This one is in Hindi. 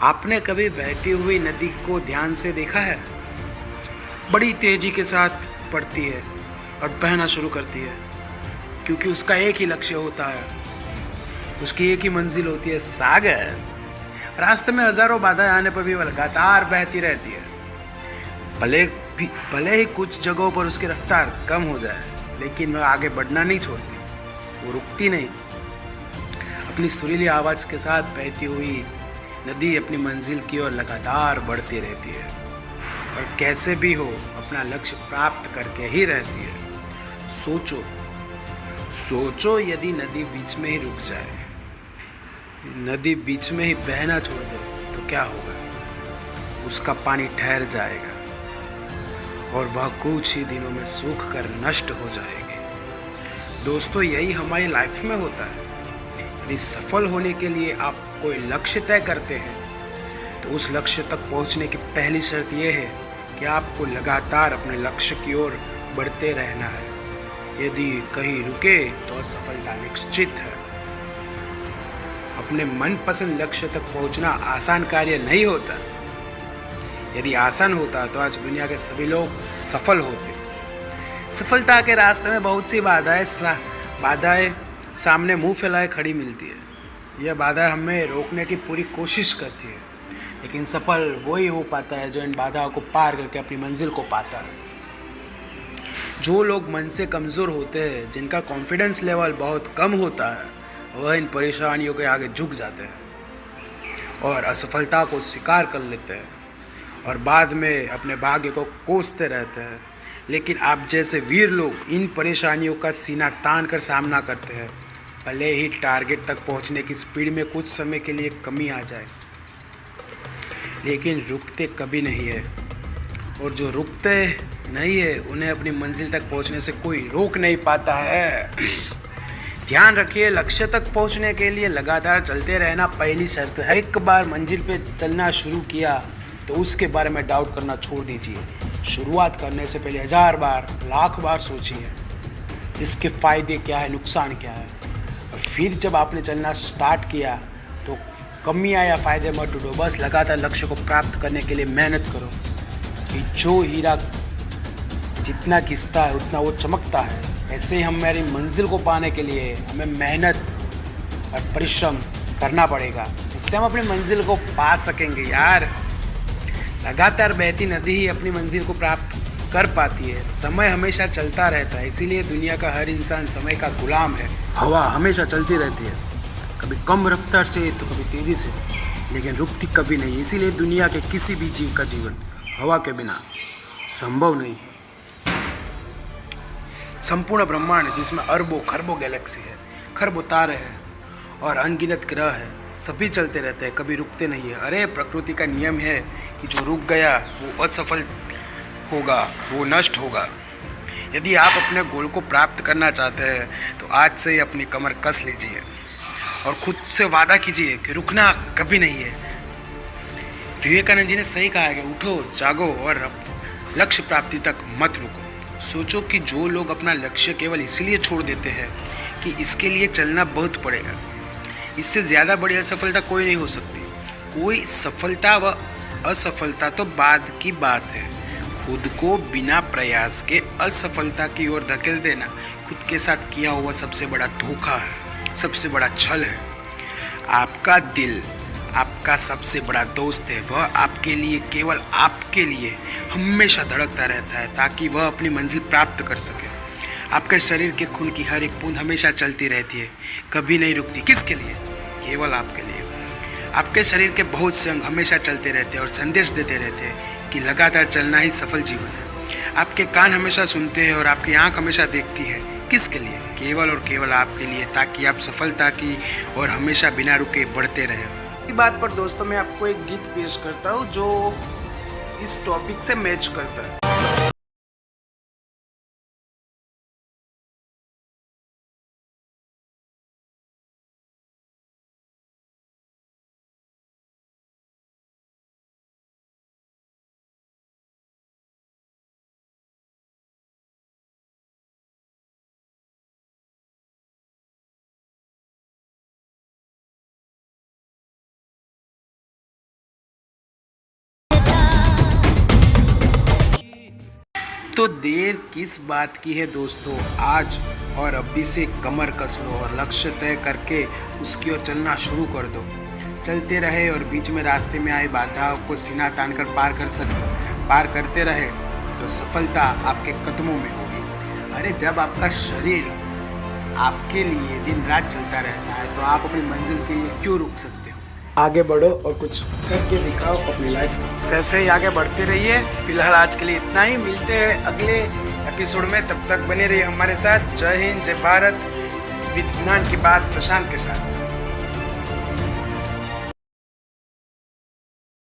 आपने कभी बहती हुई नदी को ध्यान से देखा है? बड़ी तेजी के साथ बढ़ती है और बहना शुरू करती है, क्योंकि उसका एक ही लक्ष्य होता है, उसकी एक ही मंजिल होती है, सागर। रास्ते में हजारों बाधाएं आने पर भी वह लगातार बहती रहती है। भले भले ही कुछ जगहों पर उसकी रफ्तार कम हो जाए, लेकिन वह आगे बढ़ना नहीं छोड़ती। वो रुकती नहीं। अपनी सुरीली आवाज के साथ बहती हुई नदी अपनी मंजिल की ओर लगातार बढ़ती रहती है और कैसे भी हो अपना लक्ष्य प्राप्त करके ही रहती है। सोचो सोचो, यदि नदी बीच में ही रुक जाए, नदी बीच में ही बहना छोड़ दे, तो क्या होगा? उसका पानी ठहर जाएगा और वह कुछ ही दिनों में सूख कर नष्ट हो जाएगी। दोस्तों, यही हमारी लाइफ में होता है। यदि सफल होने के लिए आप कोई लक्ष्य तय करते हैं, तो उस लक्ष्य तक पहुंचने की पहली शर्त यह है कि आपको लगातार अपने लक्ष्य की ओर बढ़ते रहना है। यदि कहीं रुके तो असफलता निश्चित है। अपने मनपसंद लक्ष्य तक पहुंचना आसान कार्य नहीं होता। यदि आसान होता तो आज दुनिया के सभी लोग सफल होते। सफलता के रास्ते में बहुत सी बाधाएं सामने मुंह फैलाए खड़ी मिलती है। यह बाधा हमें रोकने की पूरी कोशिश करती है, लेकिन सफल वही हो पाता है जो इन बाधाओं को पार करके अपनी मंजिल को पाता है। जो लोग मन से कमज़ोर होते हैं, जिनका कॉन्फिडेंस लेवल बहुत कम होता है, वह इन परेशानियों के आगे झुक जाते हैं और असफलता को स्वीकार कर लेते हैं और बाद में अपने भाग्य को कोसते रहते हैं। लेकिन आप जैसे वीर लोग इन परेशानियों का सीना तान कर सामना करते हैं। भले ही टारगेट तक पहुंचने की स्पीड में कुछ समय के लिए कमी आ जाए, लेकिन रुकते कभी नहीं है। और जो रुकते नहीं है, उन्हें अपनी मंजिल तक पहुंचने से कोई रोक नहीं पाता है। ध्यान रखिए, लक्ष्य तक पहुंचने के लिए लगातार चलते रहना पहली शर्त है। एक बार मंजिल पे चलना शुरू किया तो उसके बारे में डाउट करना छोड़ दीजिए। शुरुआत करने से पहले 1000 बार, लाख बार सोचिए इसके फ़ायदे क्या है, नुकसान क्या है। और फिर जब आपने चलना स्टार्ट किया तो कमियां या फ़ायदे मत ढूंढो, बस लगातार लक्ष्य को प्राप्त करने के लिए मेहनत करो। कि जो हीरा जितना घिसता है उतना वो चमकता है। ऐसे ही हमारी मंजिल को पाने के लिए हमें मेहनत और परिश्रम करना पड़ेगा, जिससे हम अपनी मंजिल को पा सकेंगे यार। लगातार बहती नदी ही अपनी मंजिल को प्राप्त कर पाती है। समय हमेशा चलता रहता है, इसीलिए दुनिया का हर इंसान समय का गुलाम है। हवा हमेशा चलती रहती है, कभी कम रफ्तार से तो कभी तेजी से, लेकिन रुकती कभी नहीं। इसीलिए दुनिया के किसी भी जीव का जीवन हवा के बिना संभव नहीं है। संपूर्ण ब्रह्मांड, जिसमें अरबों खरबों गैलेक्सी है, खरबों तारे हैं और अनगिनत ग्रह हैं, सभी चलते रहते हैं, कभी रुकते नहीं है। अरे प्रकृति का नियम है कि जो रुक गया वो असफल होगा, वो नष्ट होगा। यदि आप अपने गोल को प्राप्त करना चाहते हैं तो आज से ही अपनी कमर कस लीजिए और खुद से वादा कीजिए कि रुकना कभी नहीं है। विवेकानंद जी ने सही कहा है कि उठो, जागो और लक्ष्य प्राप्ति तक मत रुको। सोचो कि जो लोग अपना लक्ष्य केवल इसीलिए छोड़ देते हैं कि इसके लिए चलना बहुत पड़ेगा, इससे ज़्यादा बड़ी असफलता कोई नहीं हो सकती। कोई सफलता व असफलता तो बाद की बात है। खुद को बिना प्रयास के असफलता की ओर धकेल देना खुद के साथ किया हुआ सबसे बड़ा धोखा है, सबसे बड़ा छल है। आपका दिल आपका सबसे बड़ा दोस्त है। वह आपके लिए, केवल आपके लिए हमेशा धड़कता रहता है ताकि वह अपनी मंजिल प्राप्त कर सके। आपके शरीर के खून की हर एक बूंद हमेशा चलती रहती है, कभी नहीं रुकती। किसके लिए? केवल आपके लिए। आपके शरीर के बहुत से अंग हमेशा चलते रहते हैं और संदेश देते रहते हैं कि लगातार चलना ही सफल जीवन है। आपके कान हमेशा सुनते हैं और आपकी आंख हमेशा देखती है। किसके लिए? केवल और केवल आपके लिए, ताकि आप सफलता की और हमेशा बिना रुके बढ़ते रहें। इसी बात पर दोस्तों, मैं आपको एक गीत पेश करता हूँ जो इस टॉपिक से मैच करता है। तो देर किस बात की है दोस्तों, आज और अभी से कमर कस लो और लक्ष्य तय करके उसकी ओर चलना शुरू कर दो। चलते रहे और बीच में रास्ते में आई बाधाओं को सीना तानकर पार करते रहे तो सफलता आपके कदमों में होगी। अरे जब आपका शरीर आपके लिए दिन रात चलता रहता है तो आप अपनी मंजिल के लिए क्यों रुक सकते हो। आगे बढ़ो और कुछ करके दिखाओ अपनी लाइफ में। ऐसे ही आगे बढ़ते रहिए। फिलहाल आज के लिए इतना ही, मिलते हैं अगले एपिसोड में। तब तक बने रहिए हमारे साथ। जय हिंद, जय भारत। विज्ञान की बात प्रशांत के साथ।